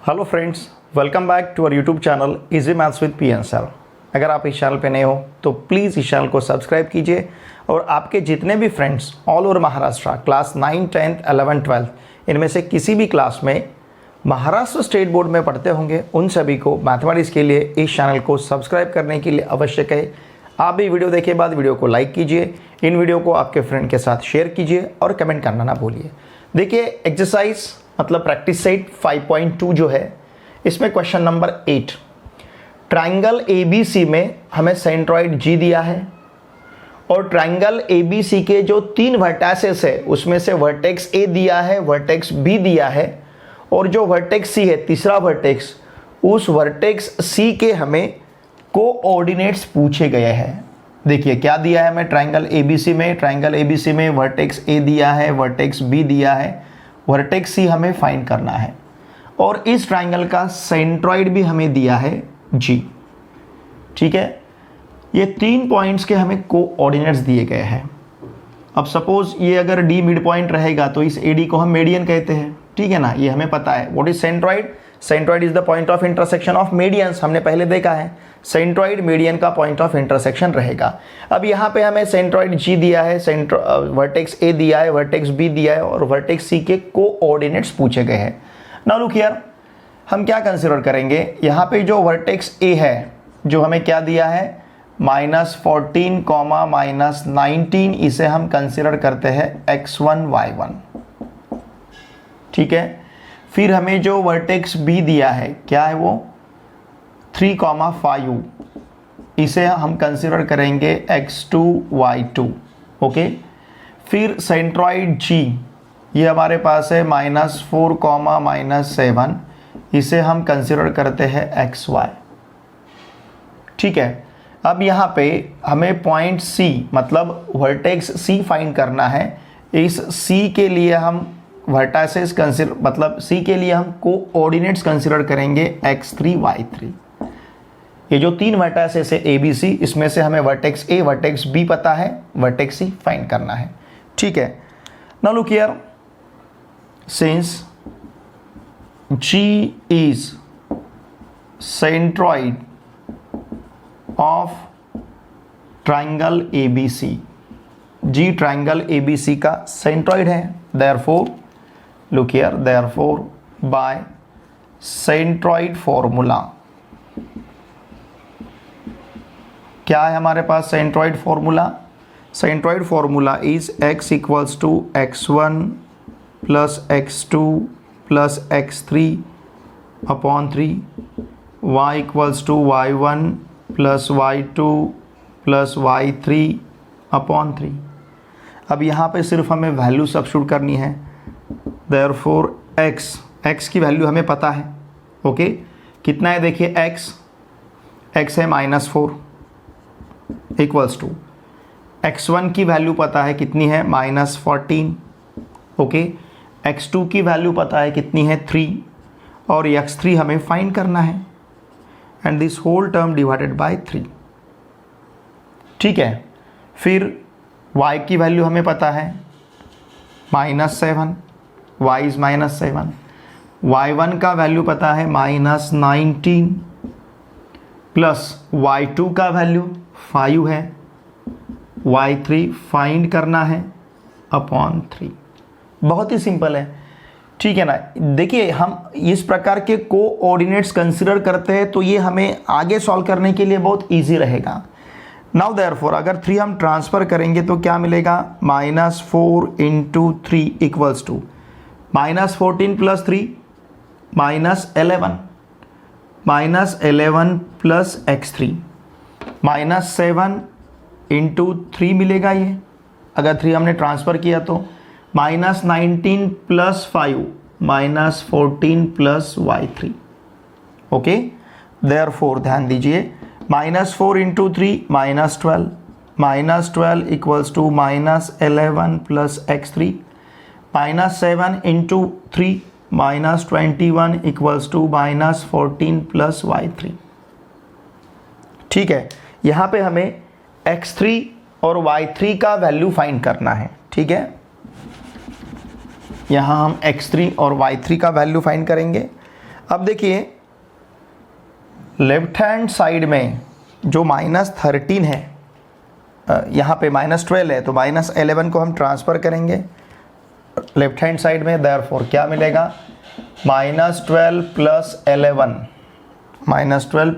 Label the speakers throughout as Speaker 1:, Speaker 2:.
Speaker 1: Hello friends, welcome back to our YouTube channel easy maths with P N sir. अगर आप इस channel पे नए हो तो प्लीज़ इस चैनल को सब्सक्राइब कीजिए और आपके जितने भी friends all over Maharashtra class 9, 10, 11, 12 इनमें से किसी भी क्लास में महाराष्ट्र स्टेट बोर्ड में पढ़ते होंगे उन सभी को मैथमेटिक्स के लिए इस चैनल को सब्सक्राइब करने के लिए आवश्यक है आप भी वीडियो देखे बाद वीडियो को लाइक कीजिए, इन वीडियो को आपके फ्रेंड के साथ शेयर कीजिए और कमेंट करना ना भूलिए। देखिए एक्सरसाइज मतलब प्रैक्टिस सेट 5.2 जो है इसमें क्वेश्चन नंबर 8 ट्राइंगल ABC में हमें सेंट्रॉइड G दिया है और ट्राइंगल ABC के जो 3 वर्टेक्सेस है उसमें से वर्टेक्स A दिया है, वर्टेक्स B दिया है और जो वर्टेक्स C है तीसरा वर्टेक्स, उस वर्टेक्स C के हमें कोऑर्डिनेट्स पूछे गए हैं। देखिए क्या दिया है हमें ट्राइंगल ABC में वर्टेक्स A दिया है, वर्टेक्स B दिया है, वर्टेक्स C हमें फाइंड करना है और इस ट्राइंगल का सेंट्रॉइड भी हमें दिया है G। ठीक है, ये 3 पॉइंट्स के हमें कोऑर्डिनेट्स दिए गए हैं। अब सपोज ये अगर D मिड पॉइंट रहेगा तो इस AD को हम मेडियन कहते हैं, ठीक है ना, ये हमें पता है। What is centroid? Centroid is the point of intersection of medians, हमने पहले देखा है सेंट्रॉइड मीडियन का पॉइंट ऑफ इंटरसेक्शन रहेगा। अब यहाँ पे हमें सेंट्रॉइड G दिया है, वर्टेक्स A दिया है, वर्टेक्स B दिया है और वर्टेक्स C के कोऑर्डिनेट्स पूछे गए हैं। नाउ लुक हियर, हम क्या कंसीडर करेंगे, यहाँ पे जो वर्टेक्स A है जो हमें क्या दिया है -14, -19, इसे हम कंसीडर करते हैं x1 y1। ठीक है, फिर हमें जो वर्टेक्स B दिया है क्या है वो 3, 5, इसे हम कंसीडर करेंगे x2 y2। ओके, फिर सेंट्रॉइड G ये हमारे पास है -4, -7, इसे हम कंसीडर करते हैं xy। ठीक है, अब यहाँ पे हमें पॉइंट C मतलब वर्टेक्स C फाइंड करना है। इस C के लिए हम वर्टासेस कंसीडर मतलब C के लिए हम कोऑर्डिनेट्स कंसीडर करेंगे x3 y3। ये जो 3 वर्टासेस है ABC, इसमें से हमें वर्टेक्स A, वर्टेक्स B पता है, वर्टेक्स C फाइंड करना है। ठीक है, now look here, since G is centroid of triangle ABC, G triangle ABC का सेंट्रॉइड है, therefore look here, therefore by centroid formula क्या है हमारे पास centroid formula? Centroid formula is x equals to x1 plus x2 plus x3 upon 3, y equals to y1 plus y2 plus y3 upon 3। अब यहाँ पे सिर्फ हमें वैल्यू सब्स्टिट्यूट करनी है। देयरफॉर x की वैल्यू हमें पता है। ओके, कितना है देखिए x है -4 इक्वल्स टू x1 की वैल्यू पता है कितनी है -14। ओके, x2 की वैल्यू पता है कितनी है 3 और x3 हमें फाइंड करना है and this whole term divided by 3। ठीक है, फिर y की वैल्यू हमें पता है -7, y इज -7, y1 का वैल्यू पता है -19 प्लस y2 का वैल्यू 5 है, y3 फाइंड करना है अपॉन 3। बहुत ही सिंपल है, ठीक है ना। देखिए हम इस प्रकार के कोऑर्डिनेट्स कंसीडर करते हैं तो ये हमें आगे सॉल्व करने के लिए बहुत इजी रहेगा। नाउ देयरफॉर अगर 3 हम ट्रांसफ़र करेंगे तो क्या मिलेगा -4 × 3 equals to -14 plus 3 -11, -11 plus x3 -7 × 3 मिलेगा। ये अगर 3 हमने ट्रांसफ़र किया तो -19 plus 5 -14 plus y3। Okay, therefore ध्यान दीजिए -4 × 3 -12, -12 equals to -11 plus x3, -7 × 3 -21 equals to -14 plus y3। ठीक है, यहाँ पे हमें x3 और y3 का वैल्यू फाइंड करना है। ठीक है, यहाँ हम x3 और y3 का वैल्यू फाइंड करेंगे। अब देखिए लेफ्ट हैंड साइड में जो -13 है, यहाँ पे -12 है, तो -11 को हम ट्रांसफ़र करेंगे लेफ्ट हैंड साइड में। देयरफॉर क्या मिलेगा, -12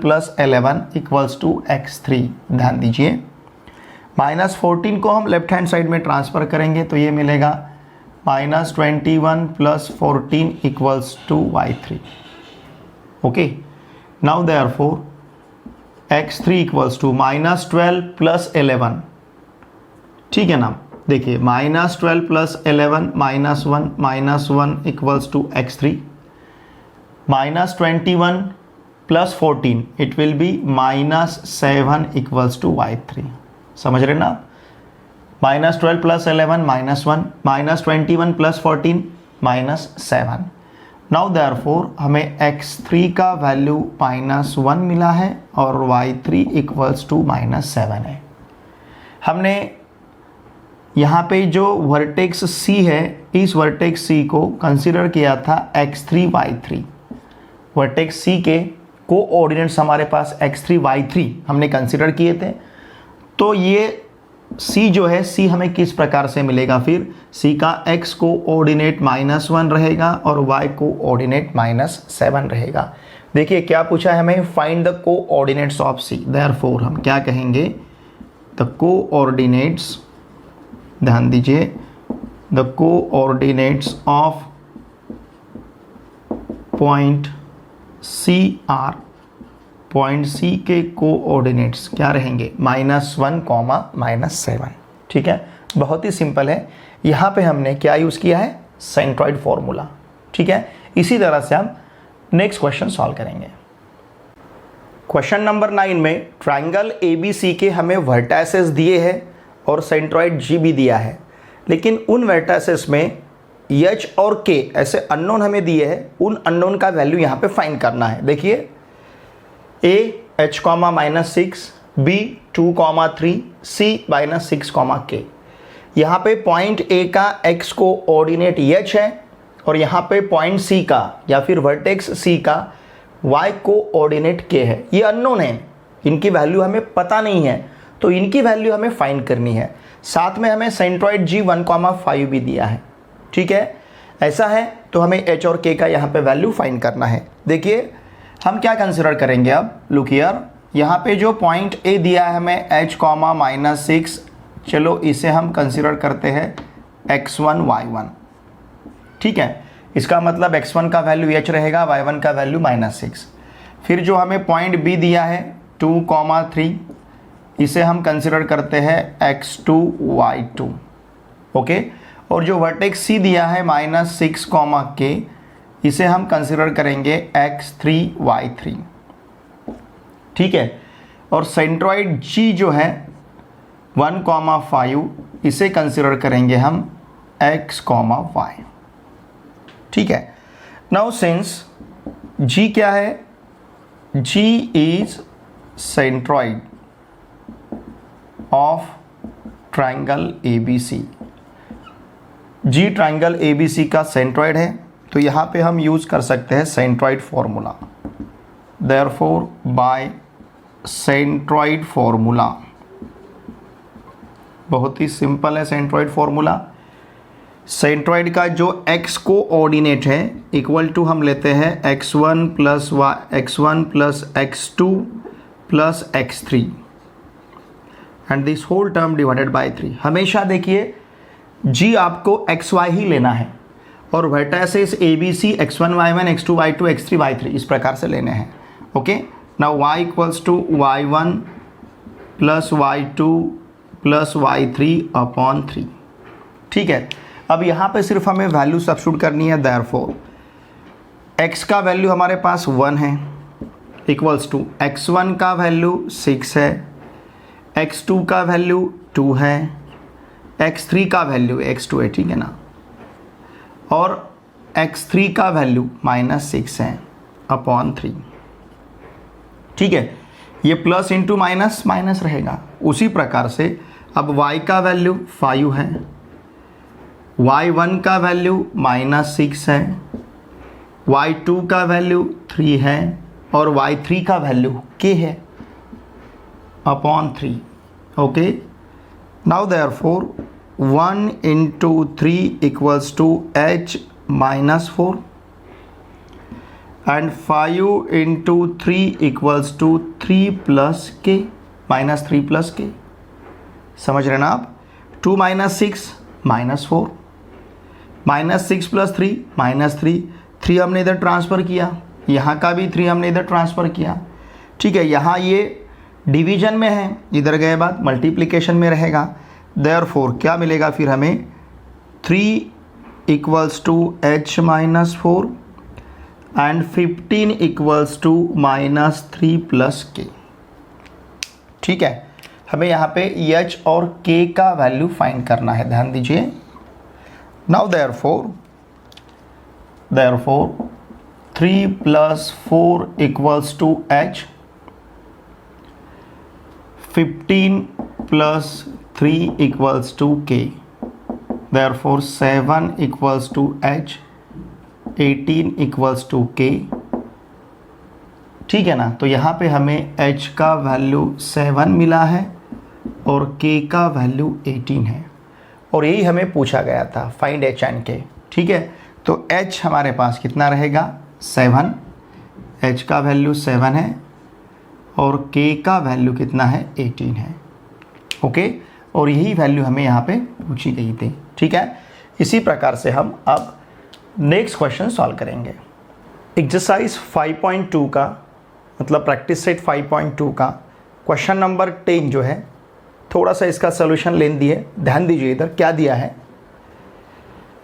Speaker 1: + 11 इक्वल्स टू x3। ध्यान दीजिए -14 को हम लेफ्ट हैंड साइड में ट्रांसफ़र करेंगे तो ये मिलेगा -21 + 14 equals to y3। Okay, now therefore x3 equals to -12 + 11, ठीक है ना। देखिए -12 + 11 -1 equals to x3, -21 + 14 it will be -7 equals to y3। समझ रहे ना, -12 + 11 -1, -21 + 14 -7। नाउ देयरफॉर हमें x3 का वैल्यू -1 मिला है और y3 इक्वल्स टू -7 है। हमने यहाँ पे जो वर्टेक्स C है, इस वर्टेक्स C को कंसिडर किया था x3 y3। वर्टेक्स C के कोऑर्डिनेट्स हमारे पास x3 y3 हमने कंसिडर किए थे। तो ये C जो है, C हमें किस प्रकार से मिलेगा, फिर C का x कोऑर्डिनेट -1 रहेगा और y कोऑर्डिनेट -7 रहेगा। देखिए क्या पूछा है हमें, find the coordinates of C। Therefore हम क्या कहेंगे, द कोऑर्डिनेट्स, ध्यान दीजिए, the coordinates of point C are, point C के कोऑर्डिनेट्स क्या रहेंगे, -1, -7। ठीक है, बहुत ही सिंपल है। यहाँ पे हमने क्या यूज़ किया है, सेंट्रॉइड फॉर्मूला। ठीक है, इसी तरह से हम नेक्स्ट क्वेश्चन सॉल्व करेंगे। क्वेश्चन नंबर 9 में ट्राइंगल ABC के हमें वर्टाइसेस दिए हैं और सेंट्रॉइड G भी दिया है, लेकिन उन वर्टाइसेस में H और K ऐसे अननोन हमें दिए हैं। उन अननोन का वैल्यू यहाँ पे फाइंड करना है। देखिए A H, -6, B 2, 3, C -6, K। यहाँ पे पॉइंट A का x कोऑर्डिनेट H है और यहाँ पे पॉइंट C का या फिर वर्टेक्स C का y कोऑर्डिनेट K है। ये अननोन है, इनकी वैल्यू हमें पता नहीं है, तो इनकी वैल्यू हमें फाइंड करनी है। साथ में हमें सेंट्रॉइड G 1,5 भी दिया है। ठीक है, ऐसा है तो हमें H और K का यहाँ पे वैल्यू फाइंड करना है। देखिए हम क्या कंसिडर करेंगे अब, लुक हियर, यहाँ पे जो पॉइंट A दिया है हमें H, -6, चलो इसे हम कंसिडर करते हैं x1 y1। ठीक है, इसका मतलब x1 का वैल्यू H रहेगा, y1 का वैल्यू -6। फिर जो हमें पॉइंट B दिया है 2, 3, इसे हम कंसिडर करते हैं x2 y2। ओके, और जो वर्टेक्स C दिया है -6, K, इसे हम कंसिडर करेंगे x3 y3। ठीक है, और सेंट्रॉइड G जो है 1,5, इसे कंसिडर करेंगे हम x, y। ठीक है, नाउ सिंस G क्या है, G is centroid of triangle ABC। G triangle ABC का सेंट्रॉइड है, तो यहाँ पे हम यूज़ कर सकते हैं centroid formula. Therefore by centroid formula, बहुत ही सिंपल है सेंट्रॉइड फॉर्मूला। सेंट्रॉइड का जो x कोऑर्डिनेट है इक्वल टू हम लेते हैं x1 + x2 + x3 and this whole term divided by 3। हमेशा देखिए G आपको xy ही लेना है और vertices ABC x1 y1 x2 y2 x3 y3 इस प्रकार से लेने हैं। Okay, now y equals to y1 + y2 + y3/3। ठीक है, अब यहाँ पे सिर्फ हमें वैल्यू सब्स्टिट्यूट करनी है। देयरफॉर x का वैल्यू हमारे पास 1 है, इक्वल्स टू x1 का वैल्यू 6 है, x2 का वैल्यू 2 है, x3 का वैल्यू x2 है, ठीक है ना, और x3 का वैल्यू -6 है अपॉन 3। ठीक है, ये प्लस इंटू माइनस माइनस रहेगा। उसी प्रकार से अब y का वैल्यू 5 है, y1 का वैल्यू -6 है, y2 का वैल्यू 3 है और y3 का वैल्यू k है upon 3. Okay, now therefore 1 into 3 equals to h minus 4 and 5 into 3 equals to 3 plus k minus 3 plus k. समझ रहे ना आप? 2 minus 6 minus 4 minus 6 plus 3 minus 3. 3 हमने इधर ट्रांसफ़र किया, यहाँ का भी 3 हमने इधर ट्रांसफ़र किया. ठीक है, यहाँ ये डिवीजन में है, इधर गए बाद मल्टीप्लिकेशन में रहेगा. देयरफॉर क्या मिलेगा फिर हमें? 3 equals to h minus 4 and 15 equals to minus 3 plus k. ठीक है, हमें यहाँ पे h और k का वैल्यू फाइंड करना है, ध्यान दीजिए. Now therefore 3 plus 4 equals to h, 15 plus 3 equals to k. Therefore 7 equals to h, 18 equals to k. ठीक है ना? तो यहाँ पे हमें h का वैल्यू 7 मिला है और k का वैल्यू 18 है और यही हमें पूछा गया था, फाइंड h एंड k. ठीक है, तो h हमारे पास कितना रहेगा? 7. h का वैल्यू 7 है और k का वैल्यू कितना है? 18 है. ओके, और यही वैल्यू हमें यहाँ पे पूछी गई थी. ठीक है, इसी प्रकार से हम अब नेक्स्ट क्वेश्चन सॉल्व करेंगे. एक्सरसाइज 5.2 का मतलब प्रैक्टिस सेट 5.2 का क्वेश्चन नंबर 10 जो है, थोड़ा सा इसका सोल्यूशन लेन दिए, ध्यान दीजिए इधर क्या दिया है.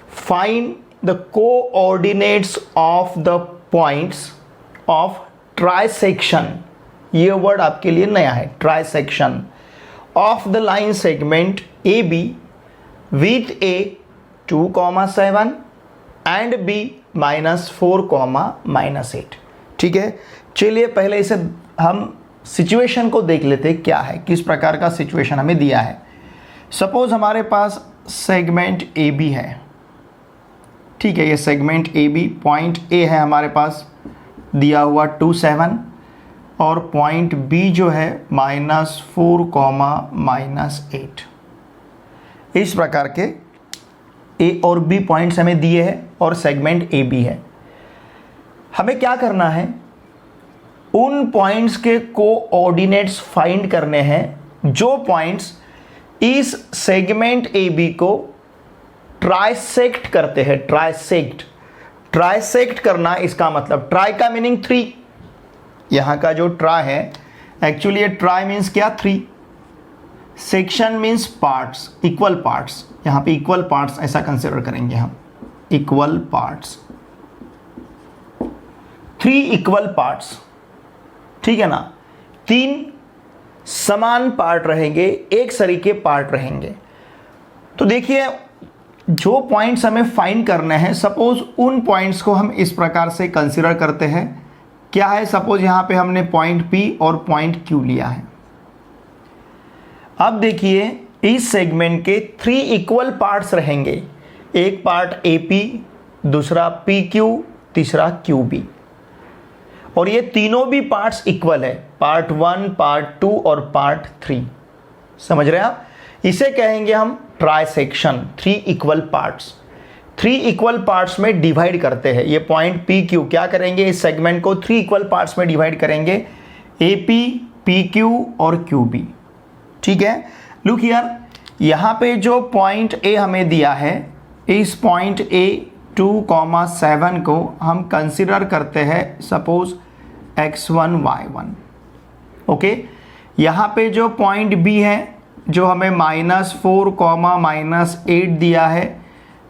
Speaker 1: Find the coordinates of the points of trisection. ये वर्ड आपके लिए नया है, trisection of the line segment AB with A 2,7 and B -4, -8. ठीक है, चलिए पहले इसे हम सिचुएशन को देख लेते हैं, क्या है, किस प्रकार का सिचुएशन हमें दिया है. सपोज हमारे पास सेगमेंट AB है. ठीक है, ये सेगमेंट AB, पॉइंट A है हमारे पास दिया हुआ 2,7 और पॉइंट B जो है -4, -8. इस प्रकार के A और B पॉइंट्स हमें दिए हैं और सेगमेंट AB है. हमें क्या करना है? उन पॉइंट्स के कोऑर्डिनेट्स फाइंड करने हैं जो पॉइंट्स इस सेगमेंट AB को ट्राइसेक्ट करते हैं. ट्राइसेक्ट करना, इसका मतलब ट्राई का मीनिंग 3. यहाँ का जो ट्राई है, एक्चुअली ये ट्राई मीन्स क्या? 3. Section means parts, equal parts. यहाँ पे इक्वल पार्ट्स ऐसा कंसिडर करेंगे हम, इक्वल पार्ट्स, 3 इक्वल पार्ट्स. ठीक है ना? 3 समान पार्ट रहेंगे, एक सरीके पार्ट रहेंगे. तो देखिए जो पॉइंट्स हमें फाइंड करने हैं, सपोज उन पॉइंट्स को हम इस प्रकार से कंसिडर करते हैं. क्या है? सपोज यहाँ पे हमने पॉइंट P और पॉइंट Q लिया है. अब देखिए इस सेगमेंट के 3 इक्वल पार्ट्स रहेंगे. एक पार्ट AP, दूसरा PQ, तीसरा QB. और ये तीनों भी पार्ट्स इक्वल है, पार्ट 1, पार्ट 2 और पार्ट 3. समझ रहे हैं आप? इसे कहेंगे हम trisection. 3 equal parts, 3 equal parts में डिवाइड करते हैं. ये पॉइंट PQ क्या करेंगे? इस सेगमेंट को 3 इक्वल पार्ट्स में डिवाइड करेंगे, AP, PQ और QB. ठीक है, लुक हियर, यहाँ पे जो पॉइंट A हमें दिया है, इस पॉइंट A 2,7 को हम कंसिडर करते हैं सपोज x1 y1. ओके, यहाँ पे जो पॉइंट B है, जो हमें -4, -8 दिया है,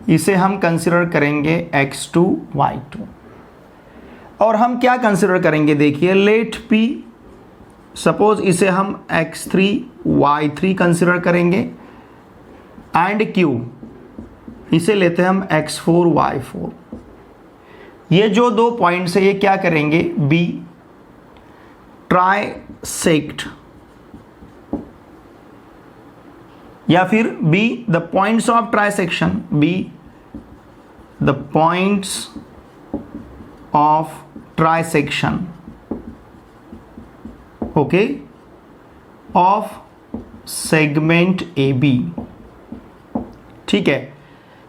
Speaker 1: इसे हम कंसिडर करेंगे x2 y2. और हम क्या कंसिडर करेंगे? देखिए लेट P, सपोज इसे हम x3 y3 कंसिडर करेंगे एंड Q, इसे लेते हैं हम x4 y4. ये जो 2 पॉइंट्स है, ये क्या करेंगे? B ट्राइसेक्ट, या फिर B the points of trisection, B the points of trisection, okay, of segment A B. ठीक है,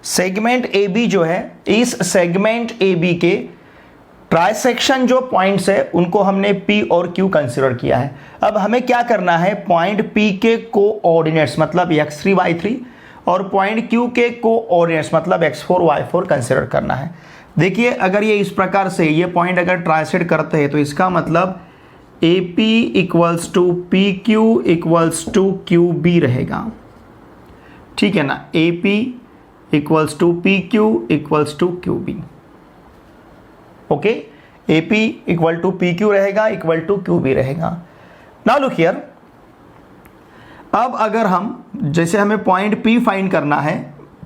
Speaker 1: सेगमेंट ए बी जो है, इस सेगमेंट ए बी के ट्राइसेक्शन जो पॉइंट्स है उनको हमने P और Q कंसिडर किया है। अब हमें क्या करना है, पॉइंट P के कोऑर्डिनेट्स मतलब x3 y3 और पॉइंट Q के कोऑर्डिनेट्स मतलब x4 y4 कंसिडर करना है। देखिए अगर ये इस प्रकार से ये पॉइंट अगर ट्राइसेक्ट करते हैं तो इसका मतलब AP equals to PQ equals to QB रहेगा। ठीक है ना, AP equals to PQ equals to QB। Okay, AP equal to PQ रहेगा, इक्वल टू QB रहेगा। नाउ लुक हियर, अब अगर हम जैसे हमें पॉइंट P फाइंड करना है,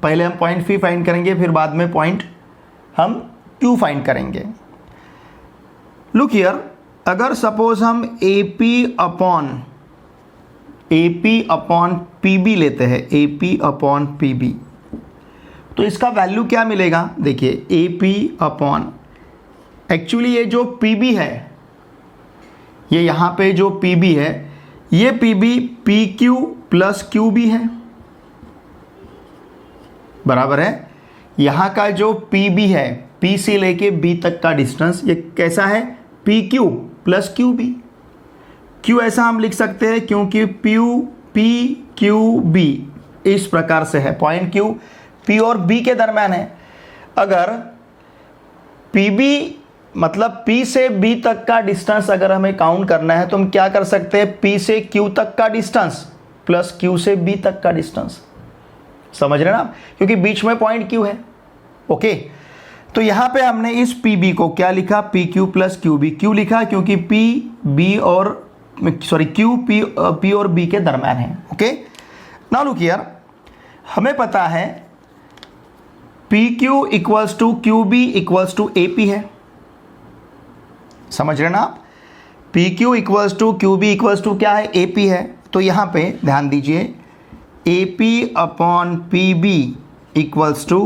Speaker 1: पहले हम पॉइंट P फाइंड करेंगे, फिर बाद में पॉइंट हम Q फाइंड करेंगे। लुक हियर, अगर सपोज हम AP अपॉन PB लेते हैं, AP अपॉन PB, तो इसका वैल्यू क्या मिलेगा? देखिए AP अपॉन, एक्चुअली ये जो PB है, ये यहाँ पे जो PB है, ये PB PQ प्लस QB है, बराबर है। यहाँ का जो PB है, P से लेके B तक का डिस्टेंस, ये कैसा है? PQ plus QB। Q ऐसा हम लिख सकते हैं क्योंकि PQB इस प्रकार से है, पॉइंट Q P और B के दरम्यान है। अगर PB मतलब P से B तक का डिस्टेंस अगर हमें काउंट करना है तो हम क्या कर सकते हैं? P से Q तक का डिस्टेंस प्लस Q से B तक का डिस्टेंस। समझ रहे हैं ना आप, क्योंकि बीच में पॉइंट Q है। ओके, तो यहां पे हमने इस PB को क्या लिखा? PQ plus QB। क्यों लिखा? क्योंकि P और B के दरम्यान है। ओके, नाउ लुक हियर, हमें पता है PQ equals to QB equals to AP है। समझ रहे ना आप, PQ equals to QB equals to क्या है? AP है। तो यहाँ पे ध्यान दीजिए, AP upon PB equals to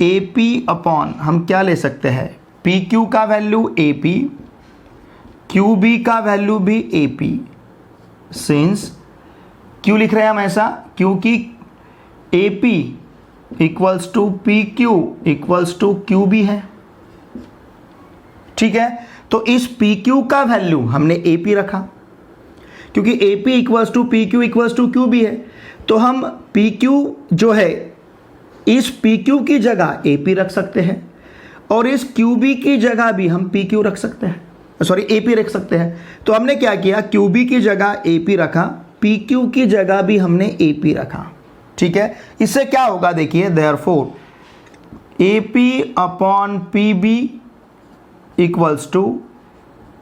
Speaker 1: AP upon, हम क्या ले सकते हैं? PQ का वैल्यू AP, QB का वैल्यू भी AP। सिंस क्यों लिख रहे हैं हम ऐसा? क्योंकि AP equals to PQ equals to QB है। ठीक है, तो इस PQ का वैल्यू हमने AP रखा, क्योंकि AP equals to PQ equals to QB है। तो हम PQ जो है, इस PQ की जगह AP रख सकते हैं और इस QB की जगह भी हम PQ रख सकते हैं, AP रख सकते हैं। तो हमने क्या किया? QB की जगह AP रखा, PQ की जगह भी हमने AP रखा। ठीक है, इससे क्या होगा? देखिए, therefore AP upon PB equals to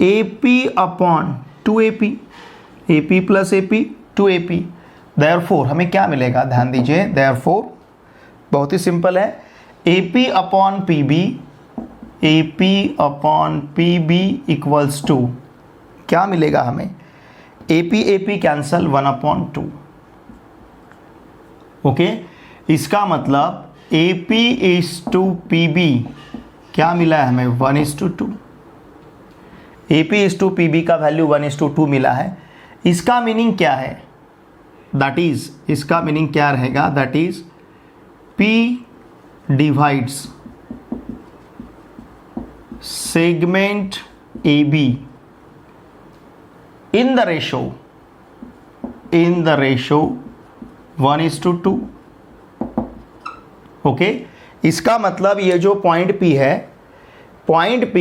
Speaker 1: AP upon 2AP, AP plus AP 2AP। Therefore हमें क्या मिलेगा? ध्यान दीजिए, देयरफॉर बहुत ही सिंपल है, AP upon PB equals to क्या मिलेगा हमें? AP cancel 1/2। ओके, इसका मतलब AP इज टू PB क्या मिला है हमें? 1:2। AP इज टू PB का वैल्यू 1:2 मिला है। इसका मीनिंग क्या है? दैट इज, इसका मीनिंग क्या रहेगा? That is P divides segment AB in the ratio 1:2। Okay, इसका मतलब ये जो पॉइंट P है, पॉइंट P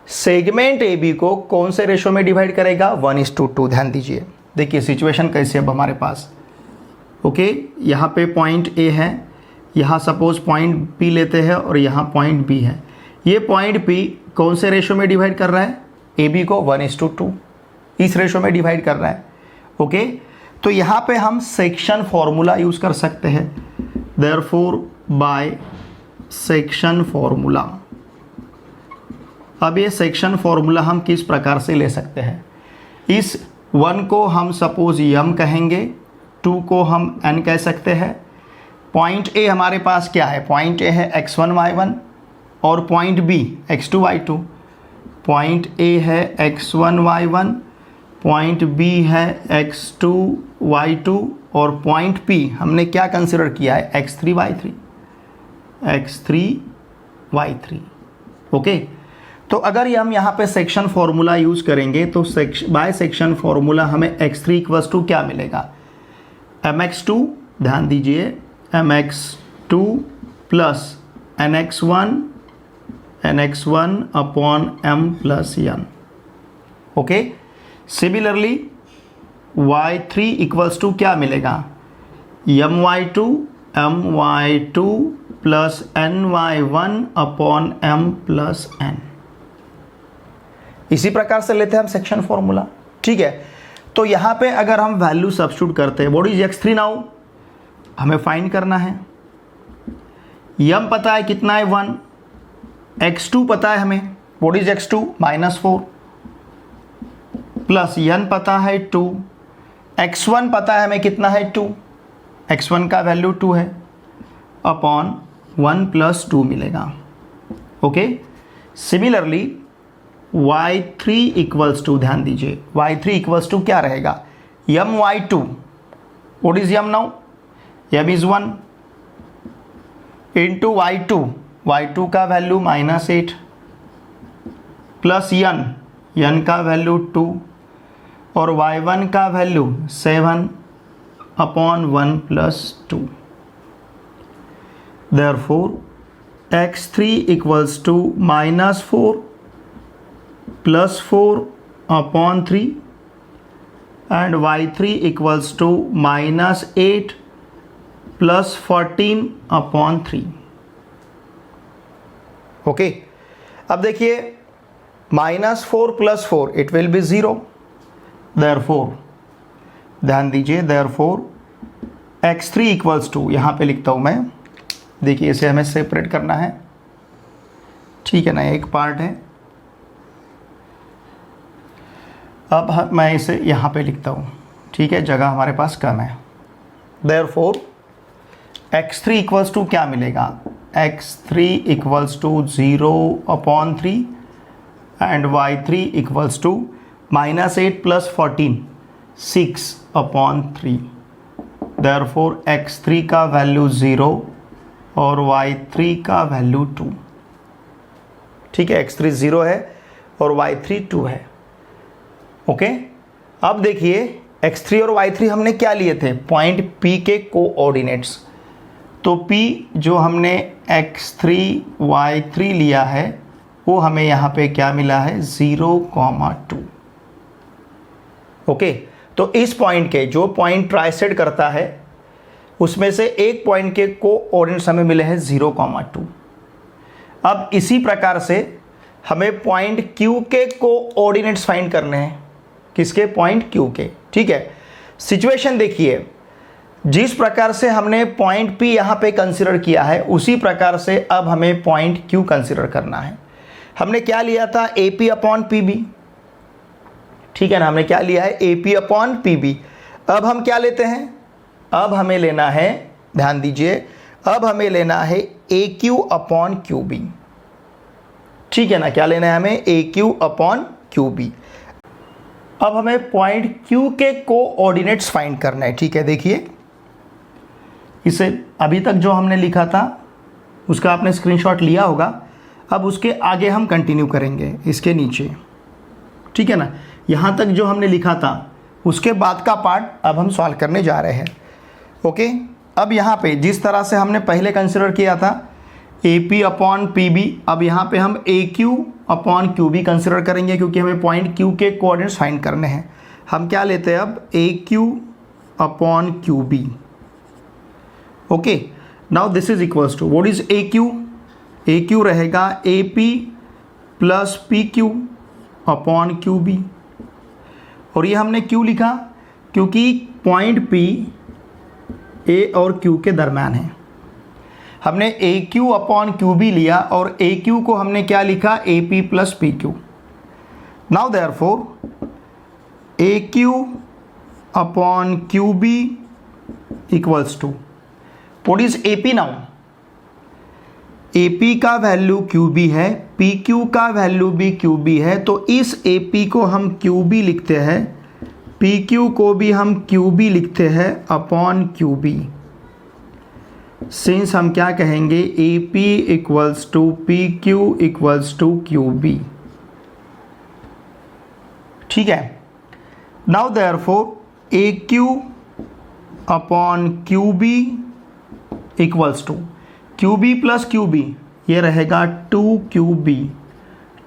Speaker 1: सेगमेंट AB को कौन से रेशो में डिवाइड करेगा? 1:2। ध्यान दीजिए, देखिए सिचुएशन कैसे अब हमारे पास। ओके, यहाँ पे पॉइंट A है, यहाँ सपोज पॉइंट P लेते हैं और यहाँ पॉइंट B है। ये पॉइंट P कौन से रेशो में डिवाइड कर रहा है? AB को 1:2 इस रेशो में डिवाइड कर रहा है। ओके, तो यहाँ पे हम सेक्शन फॉर्मूला यूज़ कर सकते हैं। देयरफॉर बाय सेक्शन फॉर्मूला, अब ये सेक्शन फॉर्मूला हम किस प्रकार से ले सकते हैं? इस 1 को हम सपोज m कहेंगे, 2 को हम n कह सकते हैं। पॉइंट A हमारे पास क्या है? पॉइंट A है x1 y1 और point B x2 y2, point A है x1 y1, पॉइंट बी है x2 y2 और पॉइंट पी हमने क्या कंसिडर किया है x3 y3, x3 y3। Okay, तो अगर हम यहाँ पे सेक्शन फॉर्मूला यूज करेंगे तो बाय सेक्शन फॉर्मूला हमें x3 इक्वल्स टू क्या मिलेगा, mx2, ध्यान दीजिए mx2 plus nx1 upon m plus n। Okay, similarly y3 equals to क्या मिलेगा, my2 plus ny1 upon m plus n। इसी प्रकार से लेते हैं हम सेक्शन फॉर्मूला। ठीक है, तो यहां पे अगर हम वैल्यू सब्स्टिट्यूट करते हैं, व्हाट इज x3 नाउ, हमें फाइंड करना है। m पता है कितना है 1, x2 पता है हमें, what is x2 -4, plus n पता है 2, x1 पता है हमें कितना है 2, x1 का वैल्यू 2 है, अपॉन 1 प्लस 2 मिलेगा। Okay, similarly y3 equals to, ध्यान दीजिए y3 इक्वल्स टू क्या रहेगा, my2, what is m now, m is 1 into y2 का वैल्यू -8 प्लस n का वैल्यू 2 और y1 का value 7 upon 1 plus 2। Therefore x3 equals to -4 plus 4 upon 3 and y3 equals to -8 plus 14 upon 3। Okay, अब देखिए -4 plus 4 it will be 0, therefore ध्यान दीजिए, therefore x3 equals to, यहाँ पे लिखता हूँ मैं, देखिए इसे हमें सेपरेट करना है। ठीक है ना, एक पार्ट है, अब मैं इसे यहाँ पे लिखता हूँ। ठीक है, जगह हमारे पास कम है। देयरफॉर x3 इक्वल्स टू क्या मिलेगा, x3 equals to 0 upon 3 and y3 equals to -8 plus 14 6 upon 3। Therefore x3 का वैल्यू 0 और y3 का वैल्यू 2। ठीक है, x3 0 है और y3 2 है। ओके, अब देखिए x3 और y3 हमने क्या लिए थे, पॉइंट P के कोऑर्डिनेट्स। तो P जो हमने x3 y3 लिया है वो हमें यहाँ पे क्या मिला है 0,2। ओके, तो इस पॉइंट के जो पॉइंट ट्राइसेड करता है उसमें से एक पॉइंट के कोऑर्डिनेट्स हमें मिले हैं 0,2। अब इसी प्रकार से हमें पॉइंट Q के कोऑर्डिनेट्स फाइंड करने हैं, किसके, पॉइंट Q के। ठीक है, सिचुएशन देखिए, जिस प्रकार से हमने पॉइंट P यहाँ पे कंसिडर किया है उसी प्रकार से अब हमें पॉइंट Q कंसिडर करना है। हमने क्या लिया था, AP अपॉन PB। ठीक है ना, हमने क्या लिया है, AP अपॉन PB। अब हम क्या लेते हैं, अब हमें लेना है, ध्यान दीजिए, अब हमें लेना है AQ अपॉन QB। ठीक है ना, क्या लेना है हमें, AQ अपॉन QB। अब हमें पॉइंट Q के कोऑर्डिनेट्स फाइंड करना है। ठीक है, देखिए इसे अभी तक जो हमने लिखा था उसका आपने स्क्रीनशॉट लिया होगा, अब उसके आगे हम कंटिन्यू करेंगे इसके नीचे। ठीक है ना, यहाँ तक जो हमने लिखा था उसके बाद का पार्ट अब हम सॉल्व करने जा रहे हैं। ओके, अब यहाँ पे जिस तरह से हमने पहले कंसिडर किया था AP अपॉन PB, अब यहाँ पे हम AQ अपॉन QB कंसिडर करेंगे क्योंकि हमें पॉइंट Q के कोऑर्डिनेट्स फाइंड करने हैं। हम क्या लेते हैं अब, AQ upon QB। Okay, now this is equals to, what is AQ, AQ रहेगा AP plus PQ upon QB। और ये हमने क्यों लिखा, क्योंकि पॉइंट P A और Q के दरम्यान है। हमने AQ अपॉन QB लिया और AQ को हमने क्या लिखा, AP plus PQ। Now therefore AQ upon QB equals to, what is AP now, AP का वैल्यू QB है, PQ का वैल्यू भी QB है, तो इस AP को हम QB लिखते हैं, PQ को भी हम QB लिखते हैं अपॉन QB। सिंस हम क्या कहेंगे, AP equals to PQ equals to QB। ठीक है। Now therefore AQ upon QB equals to QB plus QB, ये रहेगा 2QB,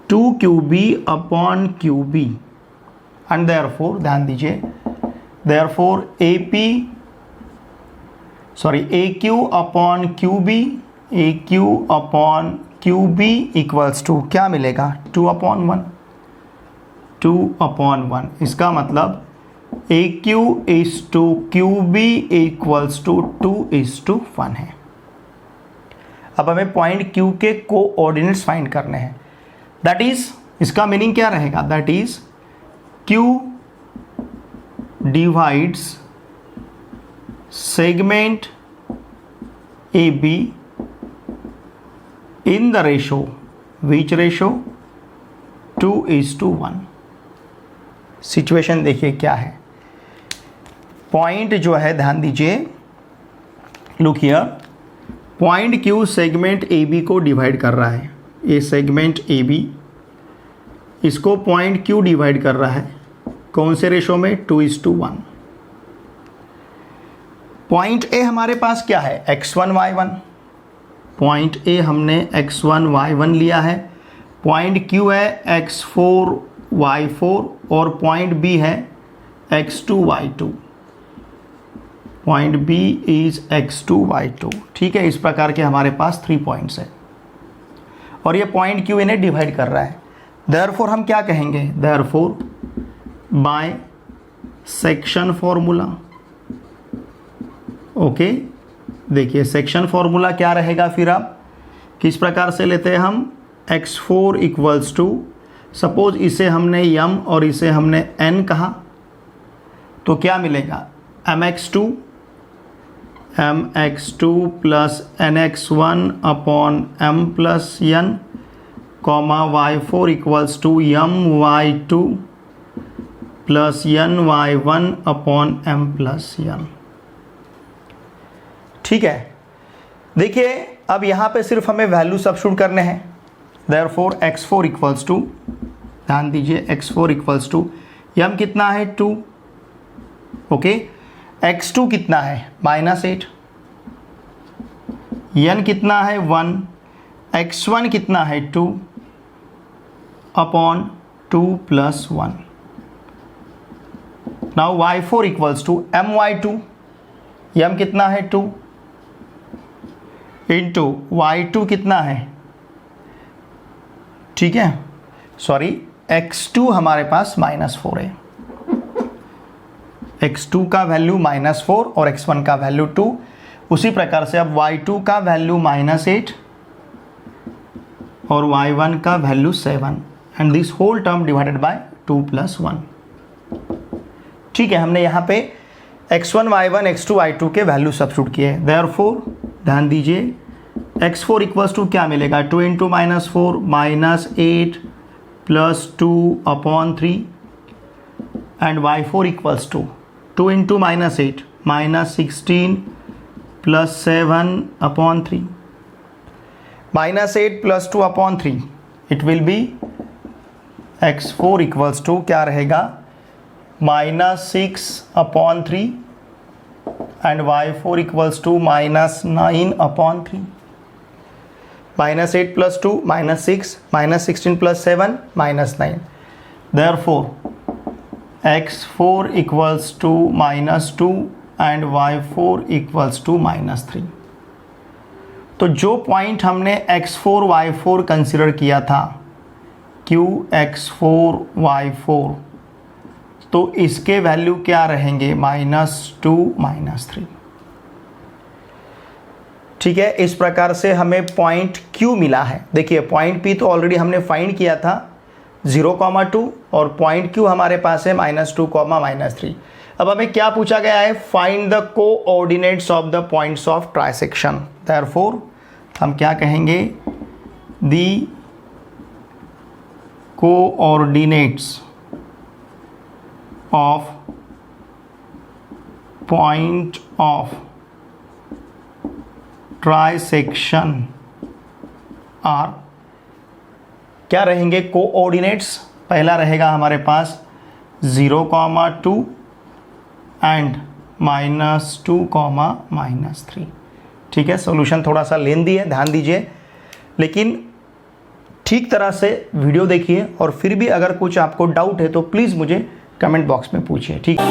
Speaker 1: 2QB upon QB। And therefore ध्यान दीजिए, therefore AQ upon QB, AQ upon QB equals to क्या मिलेगा, 2/1, 2/1। इसका मतलब AQ is to QB equals to 2:1 है। अब हमें पॉइंट Q के कोऑर्डिनेट्स फाइंड करने हैं। दैट इज, इसका मीनिंग क्या रहेगा, that is Q divides segment AB in the ratio, which ratio, 2:1। Situation देखिए क्या है, पॉइंट जो है ध्यान दीजिए, look here, point Q segment AB को डिवाइड कर रहा है, ये सेगमेंट AB इसको पॉइंट Q डिवाइड कर रहा है, कौन से रेशो में, 2:1। पॉइंट A हमारे पास क्या है, x1 y1, पॉइंट A हमने x1 y1 लिया है, पॉइंट Q है x4 y4 और पॉइंट B है x2 y2, point B is x2 y2। ठीक है, इस प्रकार के हमारे पास 3 पॉइंट्स है और ये पॉइंट Q इन्हें डिवाइड कर रहा है। देयरफॉर हम क्या कहेंगे, therefore by section formula. Okay, देखिए सेक्शन फॉर्मूला क्या रहेगा, फिर आप किस प्रकार से लेते हैं हम, x4 इक्वल्स टू, सपोज इसे हमने m और इसे हमने n कहा, तो क्या मिलेगा, mx2 plus nx1 upon m plus n, comma y4 equals to my2 plus ny1 upon m plus n। ठीक है, देखिए अब यहाँ पे सिर्फ हमें वैल्यू सब्स्टिट्यूट करने हैं। देयरफॉर x4 इक्वल्स टू, ध्यान दीजिए x4 इक्वल्स टू, m कितना है 2, ओके, x2 कितना है -8, n कितना है 1, x1 कितना है 2 upon 2 plus 1। Now y4 equals to my2, m कितना है 2 इंटू y2 कितना है, ठीक है, सॉरी x2 हमारे पास -4 है, x2 का वैल्यू -4 और x1 का वैल्यू 2। उसी प्रकार से अब y2 का वैल्यू -8 और y1 का value 7 and this whole term divided by 2 plus 1। ठीक है, हमने यहाँ पे x1 y1 x2 y2 के वैल्यू सब्स्टिट्यूट किए। देयरफॉर ध्यान दीजिए x4 इक्वल्स टू क्या मिलेगा, 2 into -4 -8 plus 2 upon 3 and y4 equals to 2 into -8 -16 plus 7 upon 3, -8 plus 2 upon 3, it will be x4 equals to क्या रहेगा, -6 upon 3 and y4 equals to -9 upon 3, -8 plus 2 -6 -16 plus 7 -9। Therefore x4 equals to -2 and y4 equals to -3। तो जो point हमने x4 y4 consider किया था, q x4 y4, तो इसके value क्या रहेंगे, -2 -3। ठीक है, इस प्रकार से हमें पॉइंट Q मिला है। देखिए पॉइंट P तो ऑलरेडी हमने फाइंड किया था 0,2 और पॉइंट Q हमारे पास है -2, -3। अब हमें क्या पूछा गया है, find the coordinates of the points of trisection. Therefore हम क्या कहेंगे, the coordinates of point of trisection are, क्या रहेंगे कोऑर्डिनेट्स, पहला रहेगा हमारे पास 0,2 एंड -2, -3। ठीक है, सॉल्यूशन थोड़ा सा लेंदी है, ध्यान दीजिए, लेकिन ठीक तरह से वीडियो देखिए और फिर भी अगर कुछ आपको डाउट है तो प्लीज़ मुझे कमेंट बॉक्स में पूछिए। ठीक है।